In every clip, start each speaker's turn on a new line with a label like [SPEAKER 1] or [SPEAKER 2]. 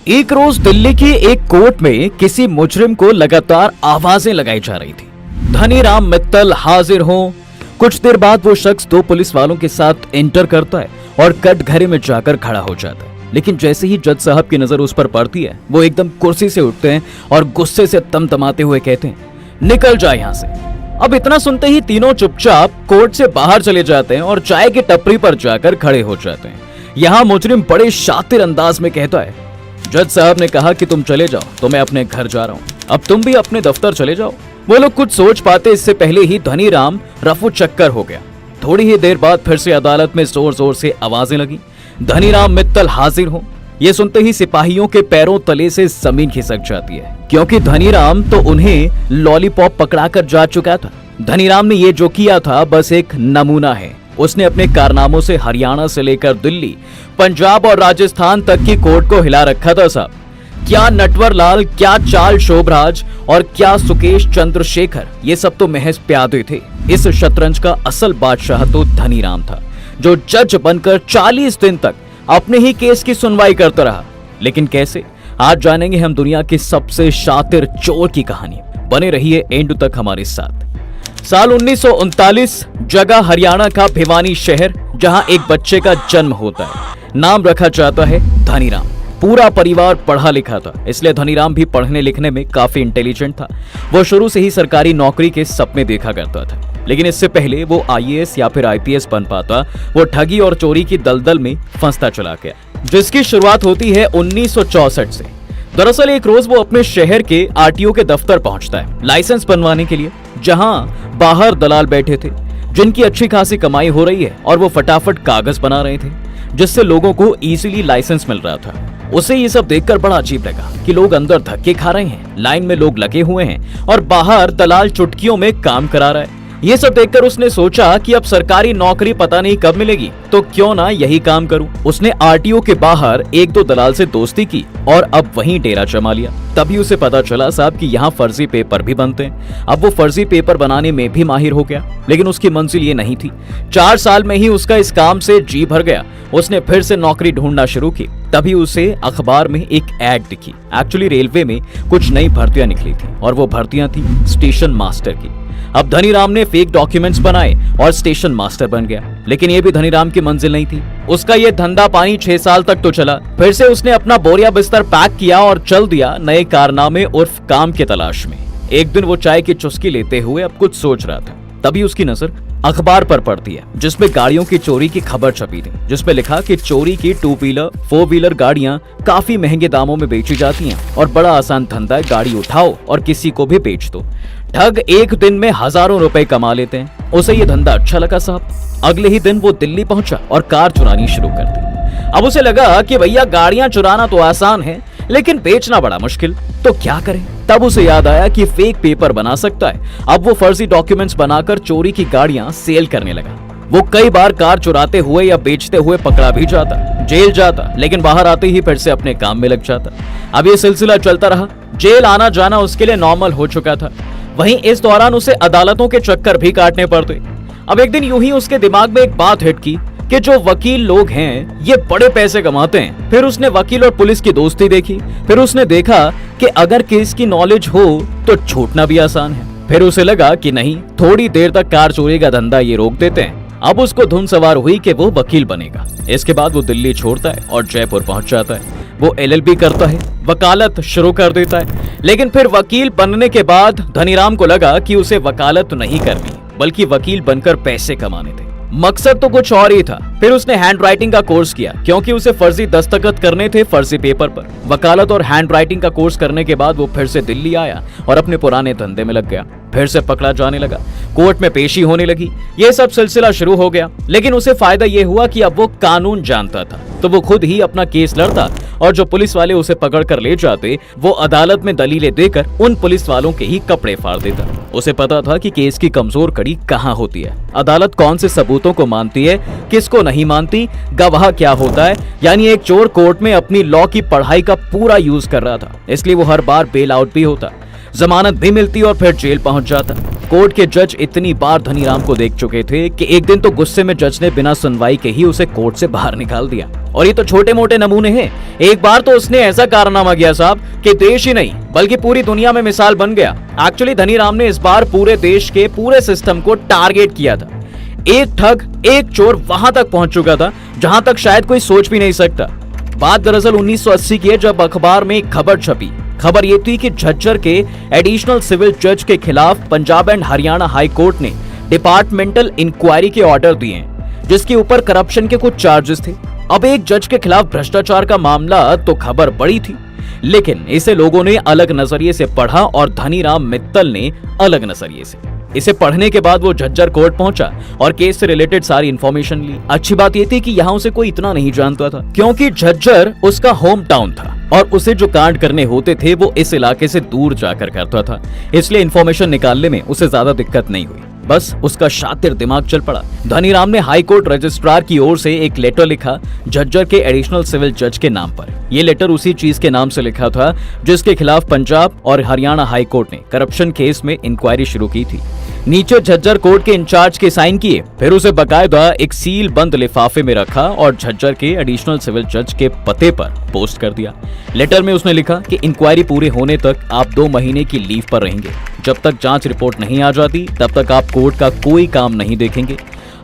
[SPEAKER 1] एक रोज दिल्ली की एक कोर्ट में किसी मुजरिम को लगातार आवाजें लगाई जा रही थी, धनीराम मित्तल हाजिर हो। कुछ देर बाद वो शख्स दो पुलिस वालों के साथ एंटर करता है और कटघरे में जाकर खड़ा हो जाता है। लेकिन जैसे ही जज साहब की नजर उस पर पड़ती है, वो एकदम कुर्सी से उठते हैं और गुस्से से तमतमाते हुए कहते हैं, निकल जा यहाँ से। अब इतना सुनते ही तीनों चुपचाप कोर्ट से बाहर चले जाते हैं और चाय की टपरी पर जाकर खड़े हो जाते हैं। यहाँ मुजरिम बड़े शातिर अंदाज में कहता है, जज साहब ने कहा कि तुम चले जाओ तो मैं अपने घर जा रहा हूँ, अब तुम भी अपने दफ्तर चले जाओ। वो लोग कुछ सोच पाते इससे पहले ही धनीराम रफू चक्कर हो गया। थोड़ी ही देर बाद फिर से अदालत में जोर जोर से आवाजें लगी, धनीराम मित्तल हाजिर हो। ये सुनते ही सिपाहियों के पैरों तले से जमीन खिसक जाती है, क्योंकि धनीराम तो उन्हें लॉलीपॉप पकड़ाकर जा चुका था। धनीराम ने ये जो किया था बस एक नमूना है। उसने अपने कारनामों से हरियाणा से लेकर दिल्ली, पंजाब और राजस्थान तक की कोर्ट को हिला रखा था साहब। क्या नटवर लाल, क्या चाल शोभराज और क्या सुकेश चंद्रशेखर, ये सब तो महज प्यादे थे। इस शतरंज का असल बादशाह तो धनीराम था, जो जज बनकर 40 दिन तक अपने ही केस की सुनवाई करता रहा। लेकिन कैसे? आज जानेंगे हम दुनिया के सबसे शातिर चोर की कहानी। बने रहिए एंड तक हमारे साथ। साल 1939, जगह हरियाणा का भिवानी शहर, जहां एक बच्चे का जन्म होता है। नाम रखा जाता है धनीराम। पूरा परिवार पढ़ा लिखा था, इसलिए धनीराम भी पढ़ने लिखने में काफी इंटेलिजेंट था। वो शुरू से ही सरकारी नौकरी के सपने देखा करता था, लेकिन इससे पहले वो आईएएस या फिर आईपीएस बन पाता, वो ठगी और चोरी की दलदल में फंसता चला गया, जिसकी शुरुआत होती है 1964 से। दरअसल एक रोज वो अपने शहर के आरटीओ के दफ्तर पहुंचता है लाइसेंस बनवाने के लिए, जहां बाहर दलाल बैठे थे जिनकी अच्छी खासी कमाई हो रही है और वो फटाफट कागज बना रहे थे, जिससे लोगों को इजीली लाइसेंस मिल रहा था। उसे ये सब देखकर बड़ा अजीब लगा कि लोग अंदर धक्के खा रहे हैं, लाइन में लोग लगे हुए हैं और बाहर दलाल चुटकियों में काम करा रहा है। ये सब देखकर उसने सोचा कि अब सरकारी नौकरी पता नहीं कब मिलेगी, तो क्यों ना यही काम करूं। उसने आरटीओ के बाहर एक दो दलाल से दोस्ती की और अब वहीं डेरा जमा लिया। तभी उसे पता चला साहब कि यहाँ फर्जी पेपर भी बनते हैं। अब वो फर्जी पेपर बनाने में भी माहिर हो गया, लेकिन उसकी मंजिल ये नहीं थी। 4 साल में ही उसका इस काम से जी भर गया। उसने फिर से नौकरी ढूंढना शुरू की। तभी उसे अखबार में एक ऐड दिखी। एक्चुअली रेलवे में कुछ नई भर्तियां निकली थी और वो भर्तियां थी स्टेशन मास्टर की। अब धनीराम ने फेक डॉक्यूमेंट्स बनाए और स्टेशन मास्टर बन गया, लेकिन ये भी धनीराम की मंजिल नहीं थी। उसका ये धंधा पानी 6 साल तक तो चला। फिर से उसने अपना बोरिया बिस्तर पैक किया और चल दिया नए कारनामे उर्फ काम की तलाश में। एक दिन वो चाय की चुस्की लेते हुए अब कुछ सोच रहा था, तभी उसकी नजर अखबार पर पड़ती है, जिसमें गाड़ियों की चोरी की खबर छपी थी, जिसमें लिखा कि चोरी की 2 व्हीलर 4 व्हीलर गाड़ियां काफी महंगे दामों में बेची जाती हैं और बड़ा आसान धंधा है, गाड़ी उठाओ और किसी को भी बेच दो। ठग एक दिन में हजारों रुपए कमा लेते हैं। उसे ये धंधा अच्छा लगा साहब। अगले ही दिन वो दिल्ली पहुंचा और कार चुरानी शुरू कर दी। अब उसे लगा कि भैया गाड़ियां चुराना तो आसान है, लेकिन बेचना बड़ा मुश्किल, तो क्या करें। तब उसे याद आया कि फेक पेपर बना सकता है। अब वो फर्जी डॉक्यूमेंट्स बनाकर चोरी की गाड़ियां सेल करने लगा। वो कई बार कार चुराते हुए या बेचते हुए पकड़ा भी जाता, जेल जाता, लेकिन बाहर आते ही फिर से अपने काम में लग जाता। अब ये सिलसिला चलता रहा। जेल आना जाना उसके लिए नॉर्मल हो चुका था। वहीं इस दौरान उसे अदालतों के चक्कर भी काटने पड़ते। अब एक दिन यूं ही उसके दिमाग में एक बात हिट की कि जो वकील लोग हैं ये बड़े पैसे कमाते हैं। फिर उसने वकील और पुलिस की दोस्ती देखी। फिर उसने देखा कि अगर केस की नॉलेज हो तो छूटना भी आसान है। फिर उसे लगा कि नहीं, थोड़ी देर तक कार चोरी का धंधा ये रोक देते हैं। अब उसको धुन सवार हुई कि वो वकील बनेगा। इसके बाद वो दिल्ली छोड़ता है और जयपुर पहुंच जाता है। वो एलएलबी करता है, वकालत शुरू कर देता है। लेकिन फिर वकील बनने के बाद धनीराम को लगा कि उसे वकालत नहीं करनी, बल्कि वकील बनकर पैसे कमाने थे। मकसद तो कुछ और ही था। फिर उसने हैंड राइटिंग का कोर्स किया, क्योंकि उसे फर्जी दस्तखत करने थे फर्जी पेपर पर। वकालत और हैंड राइटिंग का कोर्स करने के बाद वो फिर से दिल्ली आया और अपने पुराने धंधे में लग गया। फिर से पकड़ा जाने लगा, कोर्ट में पेशी होने लगी। ये सब सिलसिला शुरू हो गया। लेकिन उसे फायदा ये हुआ कि अब वो कानून जानता था, तो वो खुद ही अपना केस लड़ता और जो पुलिस वाले उसे पकड़ कर ले जाते, वो अदालत में दलीलें देकर उन पुलिस वालों के ही कपड़े फाड़ देता। उसे पता था कि केस की कमजोर कड़ी कहाँ होती है, अदालत कौन से सबूतों को मानती है, किसको नहीं मानती, गवाह क्या होता है। यानी एक चोर कोर्ट में अपनी लॉ की पढ़ाई का पूरा यूज कर रहा था, इसलिए वो हर बार बेल आउट भी होता। जमानत भी मिलती और फिर जेल पहुंच जाता। कोर्ट के जज इतनी बार धनीराम को देख चुके थे कि एक दिन तो गुस्से में जज ने बिना सुनवाई के ही उसे कोर्ट से बाहर निकाल दिया। और ये तो छोटे मोटे नमूने हैं, एक बार तो उसने ऐसा कारनामा किया साहब कि देश ही नहीं बल्कि पूरी दुनिया में मिसाल बन गया। एक्चुअली धनीराम ने इस बार पूरे देश के पूरे सिस्टम को टारगेट किया था। एक ठग एक चोर वहां तक पहुंच चुका था जहां तक शायद कोई सोच भी नहीं सकता। बात दरअसल 1980 की है, जब अखबार में एक खबर छपी। खबर ये थी कि झज्जर के एडिशनल सिविल जज के खिलाफ Punjab and Haryana high court ने डिपार्टमेंटल इंक्वायरी के ऑर्डर दिए हैं, जिसके ऊपर करप्शन के कुछ चार्जेस थे। अब एक जज के खिलाफ भ्रष्टाचार का मामला तो खबर बड़ी थी, लेकिन इसे लोगों ने अलग नजरिए से पढ़ा और धनीराम मित्तल ने अलग नजरिए से। इसे पढ़ने के बाद वो झज्जर कोर्ट पहुंचा और केस से रिलेटेड सारी इंफॉर्मेशन ली। अच्छी बात ये थी कि यहाँ उसे कोई इतना नहीं जानता था, क्योंकि झज्जर उसका होम टाउन था और उसे जो कांड करने होते थे वो इस इलाके से दूर जाकर करता था, इसलिए इंफॉर्मेशन निकालने में उसे ज्यादा दिक्कत नहीं हुई। बस उसका शातिर दिमाग चल पड़ा। धनीराम ने हाई कोर्ट रजिस्ट्रार की ओर से एक लेटर लिखा झज्जर के एडिशनल सिविल जज के नाम पर। ये लेटर उसी चीज के नाम से लिखा था जिसके खिलाफ पंजाब और हरियाणा हाई कोर्ट ने करप्शन केस में इंक्वायरी शुरू की थी। नीचे झज्जर कोर्ट के इंचार्ज के साइन किए, फिर उसे बकायदा एक सील बंद लिफाफे में रखा और झज्जर के एडिशनल सिविल जज के पते पर पोस्ट कर दिया। लेटर में उसने लिखा कि इंक्वायरी पूरे होने तक आप 2 महीने की लीव पर रहेंगे। जब तक जांच रिपोर्ट नहीं आ जाती तब तक आप कोर्ट का कोई काम नहीं देखेंगे।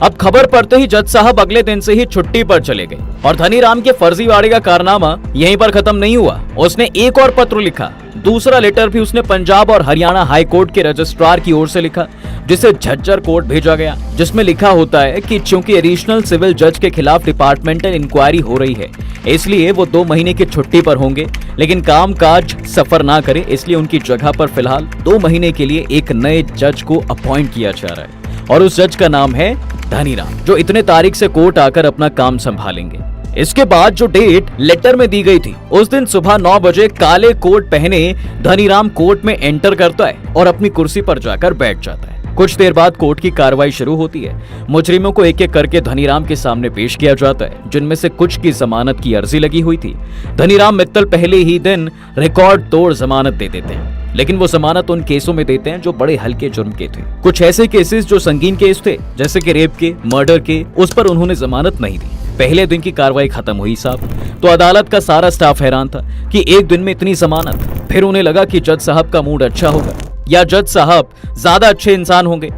[SPEAKER 1] अब खबर पढ़ते ही जज साहब अगले दिन से ही छुट्टी पर चले गए और धनीराम के फर्जीवाड़े का कारनामा यहीं पर खत्म नहीं हुआ। उसने एक और पत्र लिखा। दूसरा लेटर भी उसने पंजाब और हरियाणा हाई कोर्ट के रजिस्ट्रार की ओर से लिखा, जिसे झज्जर कोर्ट भेजा गया, जिसमें लिखा होता है कि चूंकि एडिशनल सिविल जज के खिलाफ डिपार्टमेंटल इंक्वायरी हो रही है, इसलिए वो 2 महीने की छुट्टी पर होंगे, लेकिन कामकाज सफर ना करे, इसलिए उनकी जगह पर फिलहाल 2 महीने के लिए एक नए जज को अपॉइंट किया जा रहा है और उस जज का नाम है धनीराम, जो इतने तारीख से कोर्ट आकर अपना काम संभालेंगे। इसके बाद जो डेट लेटर में दी गई थी, उस दिन सुबह 9 बजे काले कोट पहने धनीराम कोर्ट में एंटर करता है और अपनी कुर्सी पर जाकर बैठ जाता है। कुछ देर बाद कोर्ट की कार्रवाई शुरू होती है। मुजरिमों को एक एक करके धनीराम के सामने पेश किया जाता है, जिनमें से कुछ की जमानत की अर्जी लगी हुई थी। धनीराम मित्तल पहले ही दिन रिकॉर्ड तोड़ जमानत दे देते हैं, लेकिन वो जमानत उन केसों में देते हैं जो बड़े हल्के जुर्म के थे। कुछ ऐसे केसेस जो संगीन केस थे, जैसे कि रेप के, मर्डर के, उस पर उन्होंने जमानत नहीं दी। पहले दिन की कार्रवाई खत्म हुई साहब, तो अदालत का सारा स्टाफ हैरान था कि एक दिन में इतनी जमानत। फिर उन्हें लगा कि जज साहब का मूड अच्छा होगा या जज साहब ज्यादा अच्छे इंसान होंगे।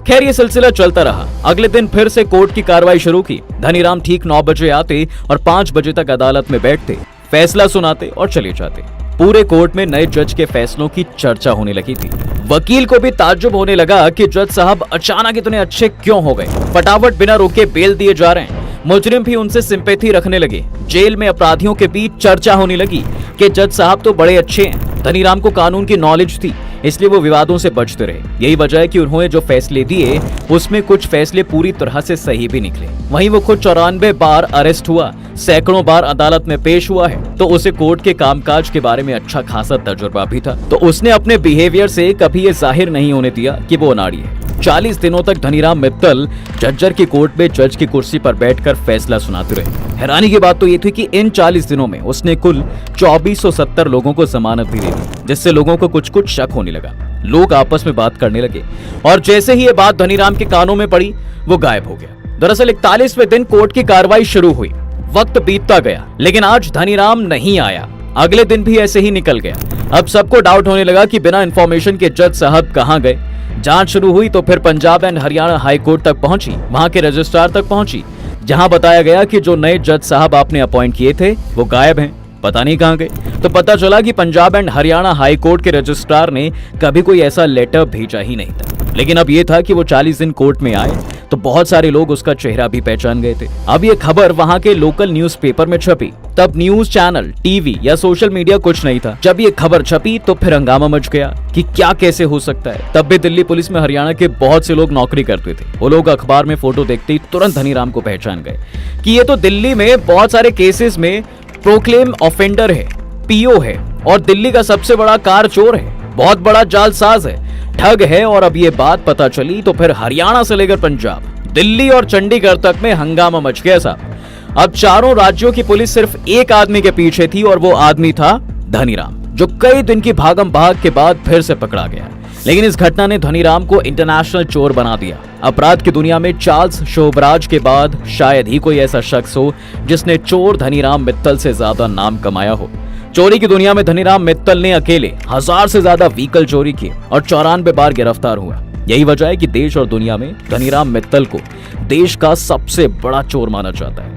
[SPEAKER 1] खैर ये सिलसिला चलता रहा। अगले दिन फिर से कोर्ट की कार्रवाई शुरू की। धनीराम ठीक 9 बजे आते और 5 बजे तक अदालत में बैठते, फैसला सुनाते और चले जाते। पूरे कोर्ट में नए जज के फैसलों की चर्चा होने लगी थी। वकील को भी ताज्जुब होने लगा कि जज साहब अचानक इतने अच्छे क्यों हो गए। फटाफट बिना रुके बेल दिए जा रहे हैं। मुजरिम भी उनसे सिंपैथी रखने लगे। जेल में अपराधियों के बीच चर्चा होने लगी कि जज साहब तो बड़े अच्छे हैं। धनीराम को कानून की नॉलेज थी, इसलिए वो विवादों से बचते रहे। यही वजह है कि उन्होंने जो फैसले दिए उसमें कुछ फैसले पूरी तरह से सही भी निकले। वहीं वो खुद 94 बार अरेस्ट हुआ, सैकड़ों बार अदालत में पेश हुआ है, तो उसे कोर्ट के कामकाज के बारे में अच्छा खासा तजुर्बा भी था। तो उसने अपने बिहेवियर से कभी ये जाहिर नहीं होने दिया कि वो अनाड़ी है। 40 दिनों तक धनीराम मित्तल झज्जर की कोर्ट में जज की कुर्सी पर बैठकर फैसला सुनाते रहे। हैरानी की बात तो ये थी कि इन 40 दिनों में उसने कुल 2470 लोगों को जमानत भी दे दी, जिससे लोगों को कुछ कुछ शक होने लगा। लोग आपस में बात करने लगे और जैसे ही ये बात धनीराम के कानों में पड़ी, वो गायब हो गया। दरअसल 41वें दिन कोर्ट की कार्रवाई शुरू हुई। वक्त बीतता गया, लेकिन आज धनीराम नहीं आया। अगले दिन भी ऐसे ही निकल गया। अब सबको डाउट होने लगा कि बिना इंफॉर्मेशन के जज साहब कहां गए। जांच शुरू हुई तो फिर Punjab and Haryana high court तक पहुंची, वहां के रजिस्ट्रार तक पहुंची, जहां बताया गया कि जो नए जज साहब आपने अपॉइंट किए थे वो गायब हैं, पता नहीं कहां गए। तो पता चला कि Punjab and Haryana high court के रजिस्ट्रार ने कभी कोई ऐसा लेटर भेजा ही नहीं था। लेकिन अब ये था कि वो 40 दिन कोर्ट में आए तो बहुत सारे लोग उसका चेहरा भी पहचान गए थे। अब ये खबर वहां के लोकल न्यूज़पेपर में छपी। तब न्यूज चैनल, टीवी या सोशल मीडिया कुछ नहीं था। जब ये खबर छपी तो फिर हंगामा मच गया कि क्या कैसे हो सकता है। तब भी दिल्ली पुलिस में हरियाणा के बहुत से लोग नौकरी करते थे। वो लोग अखबार में फोटो देखते ही तुरंत धनीराम को पहचान गए कि ये तो दिल्ली में बहुत सारे केसेस में प्रोक्लेम ऑफेंडर है, पीओ है और दिल्ली का सबसे बड़ा कार चोर है, बहुत बड़ा जालसाज है, ठग है। और अब ये बात पता चली तो फिर हरियाणा से लेकर पंजाब, दिल्ली और चंडीगढ़ तक में हंगामा मच गया साहब। अब चारों राज्यों की पुलिस सिर्फ एक आदमी के पीछे थी और वो आदमी था धनीराम। जो कई दिन की भागम भाग के बाद फिर से पकड़ा गया। लेकिन इस घटना ने धनीराम को इंटरनेशनल चोर बना दिया। अपराध की दुनिया में चार्ल्स शोभराज के बाद शायद ही कोई ऐसा शख्स हो जिसने चोर धनीराम मित्तल से ज्यादा नाम कमाया हो। चोरी की दुनिया में धनीराम मित्तल ने अकेले 1000 से ज्यादा व्हीकल चोरी किए और 94 बार गिरफ्तार हुआ। यही वजह है कि देश और दुनिया में धनीराम मित्तल को देश का सबसे बड़ा चोर माना जाता है।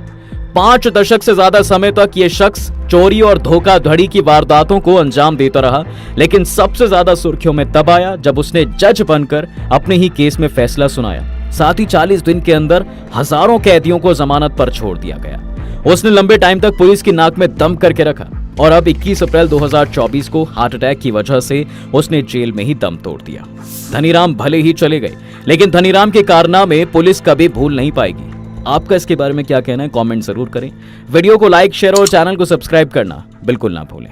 [SPEAKER 1] 5 दशक से ज्यादा समय तक ये शख्स चोरी और धोखाधड़ी की वारदातों को अंजाम देता रहा, लेकिन सबसे ज्यादा सुर्खियों में तब आया जब उसने जज बनकर अपने ही केस में फैसला सुनाया। साथ ही 40 दिन के अंदर हजारों कैदियों को जमानत पर छोड़ दिया गया। उसने लंबे टाइम तक पुलिस की नाक में दम करके रखा और अब 21 अप्रैल 2024 को हार्ट अटैक की वजह से उसने जेल में ही दम तोड़ दिया। धनीराम भले ही चले गए, लेकिन धनीराम के कारनामे पुलिस कभी भूल नहीं पाएगी। आपका इसके बारे में क्या कहना है, कमेंट जरूर करें। वीडियो को लाइक, शेयर और चैनल को सब्सक्राइब करना बिल्कुल ना भूलें।